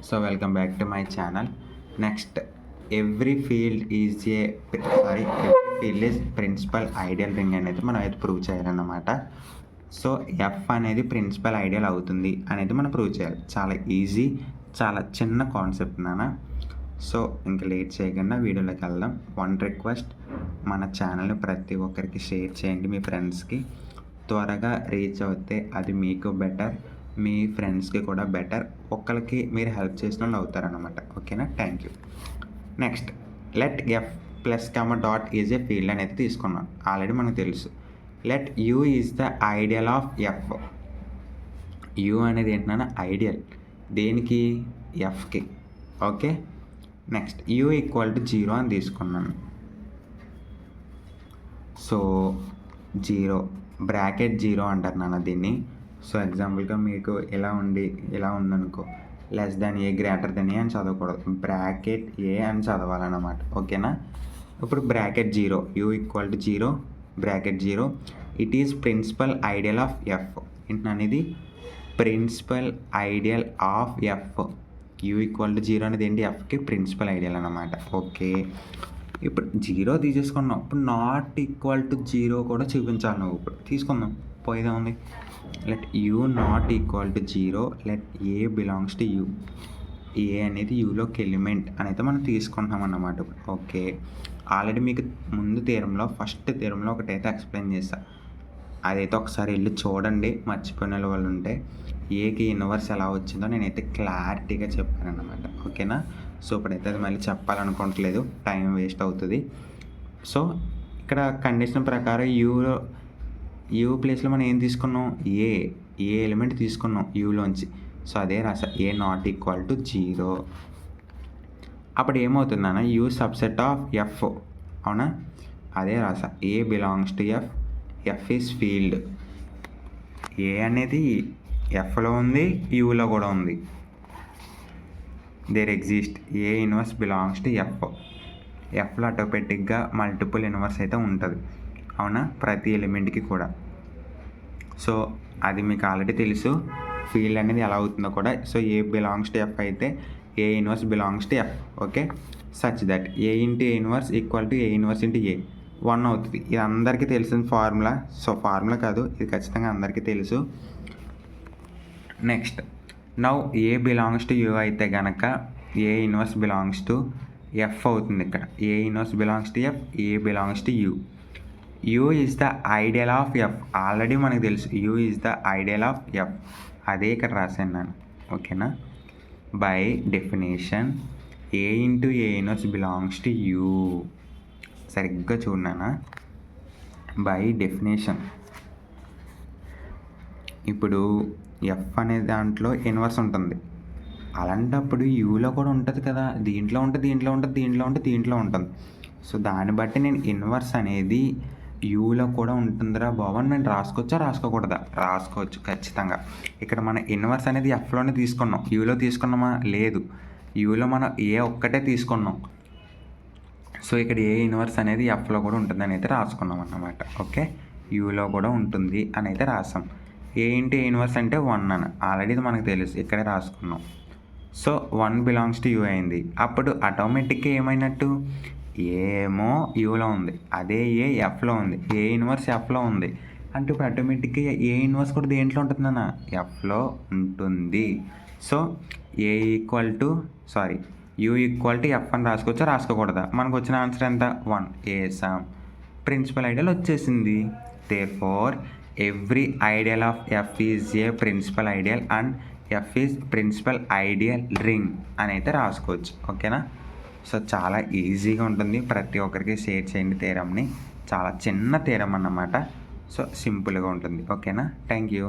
So welcome back to my channel. Next, every field is every field is principal ideal ring అనేది మనం అయితే ప్రూవ్ చేయాలన్నమాట. So F అనేది ప్రిన్సిపల్ ఐడియల్ అవుతుంది అనేది మనం ప్రూవ్ చేయాలి. చాలా ఈజీ, చాలా చిన్న కాన్సెప్ట్ నాన్న. సో ఇంకా లేట్ చేయకుండా వీడియోలోకి వెళ్దాం. వన్ రిక్వెస్ట్, మన ఛానల్ని ప్రతి ఒక్కరికి షేర్ చేయండి మీ ఫ్రెండ్స్కి. త్వరగా రీచ్ అవుతే అది మీకు బెటర్, మీ ఫ్రెండ్స్కి కూడా బెటర్. ఒక్కరికి మీరు హెల్ప్ చేసిన వాళ్ళు అవుతారనమాట. ఓకేనా? Thank you. Next, let F plus comma dot is a field అనేది తీసుకున్నాం. ఆల్రెడీ మనకు తెలుసు. Let U is the ideal of F. U అనేది ఏంటన్నా ఐడియల్. దేనికి? ఎఫ్కి. Okay. Next, U equal to 0 అని తీసుకున్నాను. సో 0 బ్రాకెట్ 0 అంటారు నాన్న దీన్ని. సో ఎగ్జాంపుల్గా మీకు ఇలా ఉందనుకో, less than A greater than A అని చదవకూడదు, బ్రాకెట్ ఏ అని చదవాలన్నమాట. ఓకేనా? ఇప్పుడు bracket 0, U equal to 0 bracket 0. It is principal ideal of F. ఏంటనేది? Principal ideal of F. U equal to 0 అనేది ఏంటి? ఎఫ్కి ప్రిన్సిపల్ ఐడియల్ అన్నమాట. ఓకే, ఇప్పుడు 0 తీసేసుకున్నాం. ఇప్పుడు నాట్ ఈక్వల్ టు 0 కూడా చూపించాలి నువ్వు. ఇప్పుడు తీసుకుందాం, పోయేదే ఉంది. Let U not equal to 0, let A belongs to U. A అనేది యూలోకి ఎలిమెంట్ అనేది మనం తీసుకుంటాం అన్నమాట. ఓకే, ఆల్రెడీ మీకు ముందు థీరంలో, ఫస్ట్ థీరంలో ఒకటైతే ఎక్స్ప్లెయిన్ చేస్తా. అదైతే ఒకసారి వెళ్ళి చూడండి, మర్చిపోయిన వాళ్ళు ఉంటే. ఏకి ఇన్వర్స్ ఎలా వచ్చిందో నేనైతే క్లారిటీగా చెప్పాను అన్నమాట. ఓకేనా? సో ఇప్పుడైతే అది మళ్ళీ చెప్పాలనుకోవట్లేదు, టైం వేస్ట్ అవుతుంది. సో ఇక్కడ కండిషన్ ప్రకారం యూ ప్లేస్లో మనం ఏం తీసుకున్నాం? ఏ ఎలిమెంట్ తీసుకున్నాం యూలోంచి. సో అదే రాసా, ఏ నాట్ ఈక్వల్ టు 0. అప్పుడు ఏమవుతుందన్న? U subset of F. అవునా? అదే రాసా, A belongs to F, F is field. A అనేది ఎఫ్లో ఉంది, యూలో కూడా ఉంది. There exist A inverse belongs to F. ఎఫ్లో ఆటోమేటిక్గా మల్టిపుల్ ఇన్వర్స్ అయితే ఉంటుంది. అవునా? ప్రతి ఎలిమెంట్కి కూడా. సో అది మీకు ఆల్రెడీ తెలుసు, ఫీల్డ్ అనేది ఎలా అవుతుందో కూడా. So A belongs to F అయితే A inverse belongs to F. Okay, such that A into A inverse equal to A inverse into A 1 అవుతుంది. ఇది అందరికీ తెలిసిన ఫార్ములా. సో ఫార్ములా కాదు, ఇది ఖచ్చితంగా అందరికీ తెలుసు. Next, now A belongs to you అయితే కనుక ఏ ఇన్వర్స్ బిలాంగ్స్ టు ఎఫ్ అవుతుంది. ఇక్కడ ఏ inverse belongs to F, A belongs to you. You is the ideal of F. Already మనకు తెలుసు, you is the ideal of F. అదే ఇక్కడ రాశాను నేను. ఓకేనా? By definition A into A inverse belongs to you. సరిగ్గా చూడనా? By definition. ఇప్పుడు ఎఫ్ అనే దాంట్లో ఇన్వర్స్ ఉంటుంది. అలాంటప్పుడు యూలో కూడా ఉంటుంది కదా. దీంట్లో ఉంటుంది, దీంట్లో ఉంటుంది, దీంట్లో ఉంటుంది, దీంట్లో ఉంటుంది. సో దాన్ని బట్టి నేను ఇన్వర్స్ అనేది యూలో కూడా ఉంటుందిరా బాబు అని నేను రాసుకోవచ్చా, రాసుకోకూడదా? రాసుకోవచ్చు ఖచ్చితంగా. ఇక్కడ మన ఇన్వర్స్ అనేది ఎఫ్లోనే తీసుకున్నాం, యూలో తీసుకున్నామా? లేదు, యూలో మనం ఏ ఒక్కటే తీసుకున్నాం. సో ఇక్కడ ఏ ఇన్వర్స్ అనేది ఎఫ్లో కూడా ఉంటుందని అయితే రాసుకున్నాం అన్నమాట. ఓకే, యూలో కూడా ఉంటుంది అని అయితే రాసాం. ఏ ఇంటూ ఏ ఇన్వర్స్ అంటే 1 అని ఆల్రెడీ ఇది మనకు తెలుసు, ఇక్కడే రాసుకున్నాం. సో 1 బిలాంగ్స్ టు యూ అయింది. అప్పుడు ఆటోమేటిక్గా ఏమైనట్టు? ఏమో యూలో ఉంది, అదే ఏ ఎఫ్లో ఉంది, ఏ ఇన్వర్స్ ఎఫ్లో ఉంది అంటే ఇప్పుడు ఆటోమేటిక్గా ఏ ఇన్వర్స్ కూడా దేంట్లో ఉంటుందన్న? ఎఫ్లో ఉంటుంది. So A equal to U equal to F అని రాసుకోవచ్చా, రాసుకోకూడదా? మనకు వచ్చిన ఆన్సర్ ఎంత? 1. ఏసాం, ప్రిన్సిపల్ ఐడియల్ వచ్చేసింది. Therefore every ideal of F is a principal ideal and F is principal ideal ring అని అయితే రాసుకోవచ్చు. ఓకేనా? సో చాలా ఈజీగా ఉంటుంది, ప్రతి ఒక్కరికి షేర్ చేయండి థీరంని. చాలా చిన్న థీరం అన్నమాట. సో సింపుల్గా ఉంటుంది. ఓకేనా? Thank you.